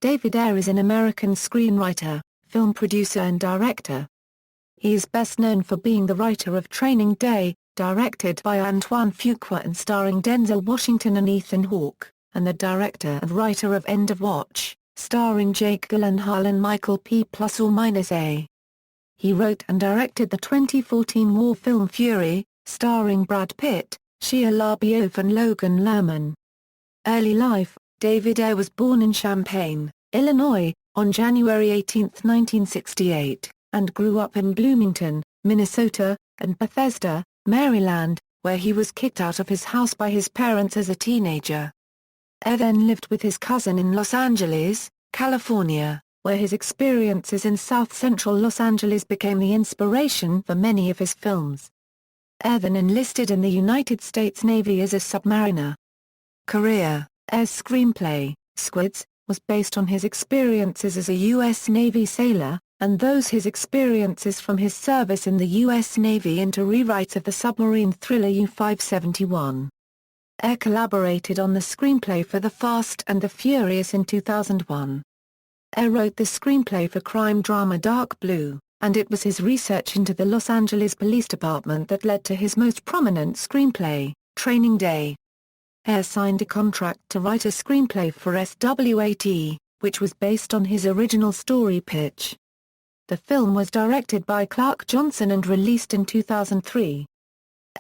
David Ayer is an American screenwriter, film producer and director. He is best known for being the writer of Training Day, directed by Antoine Fuqua and starring Denzel Washington and Ethan Hawke, and the director and writer of End of Watch, starring Jake Gyllenhaal and Michael P+or-A. He wrote and directed the 2014 war film Fury, starring Brad Pitt, Shia LaBeouf and Logan Lerman. Early life: David Ayer was born in Champaign, Illinois, on January 18, 1968, and grew up in Bloomington, Minnesota, and Bethesda, Maryland, where he was kicked out of his house by his parents as a teenager. Ayer then lived with his cousin in Los Angeles, California, where his experiences in south-central Los Angeles became the inspiration for many of his films. Ayer then enlisted in the United States Navy as a submariner. Career: Ayer's screenplay, Squids, was based on his experiences as a U.S. Navy sailor, and those his experiences from his service in the U.S. Navy into rewrites of the submarine thriller U-571. Ayer collaborated on the screenplay for The Fast and the Furious in 2001. Ayer wrote the screenplay for crime drama Dark Blue, and it was his research into the Los Angeles Police Department that led to his most prominent screenplay, Training Day. Ayer signed a contract to write a screenplay for SWAT, which was based on his original story pitch. The film was directed by Clark Johnson and released in 2003.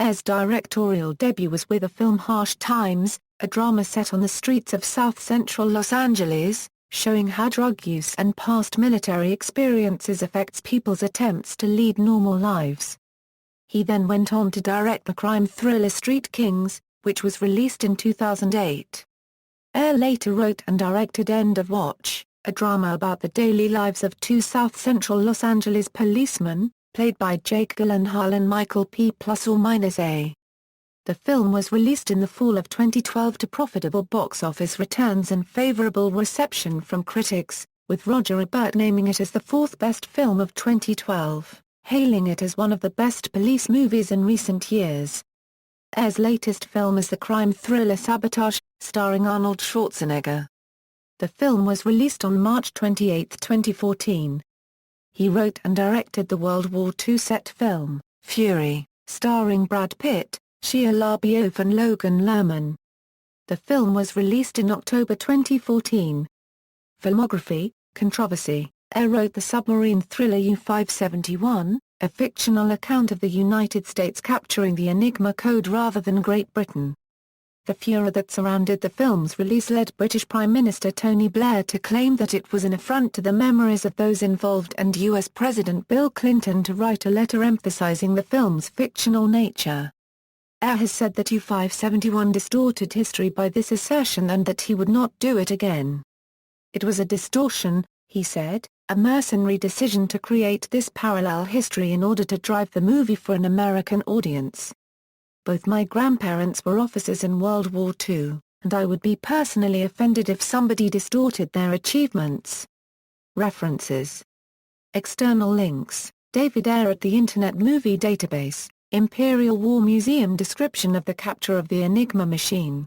Ayer's directorial debut was with the film Harsh Times, a drama set on the streets of south-central Los Angeles, showing how drug use and past military experiences affects people's attempts to lead normal lives. He then went on to direct the crime thriller Street Kings, which was released in 2008. Ayer later wrote and directed End of Watch, a drama about the daily lives of two south-central Los Angeles policemen, played by Jake Gyllenhaal and Michael P+or-A. The film was released in the fall of 2012 to profitable box office returns and favorable reception from critics, with Roger Ebert naming it as the fourth best film of 2012, hailing it as one of the best police movies in recent years. Ayer's latest film is the crime thriller Sabotage, starring Arnold Schwarzenegger. The film was released on March 28, 2014. He wrote and directed the World War II set film, Fury, starring Brad Pitt, Shia LaBeouf and Logan Lerman. The film was released in October 2014. Filmography: Controversy. Ayer wrote the submarine thriller U-571, a fictional account of the United States capturing the Enigma code rather than Great Britain. The furor that surrounded the film's release led British Prime Minister Tony Blair to claim that it was an affront to the memories of those involved and US President Bill Clinton to write a letter emphasizing the film's fictional nature. Ayer has said that U-571 distorted history by this assertion and that he would not do it again. "It was a distortion," he said, "a mercenary decision to create this parallel history in order to drive the movie for an American audience. Both my grandparents were officers in World War II, and I would be personally offended if somebody distorted their achievements." References. External links: David Ayer at the Internet Movie Database, Imperial War Museum description of the capture of the Enigma machine.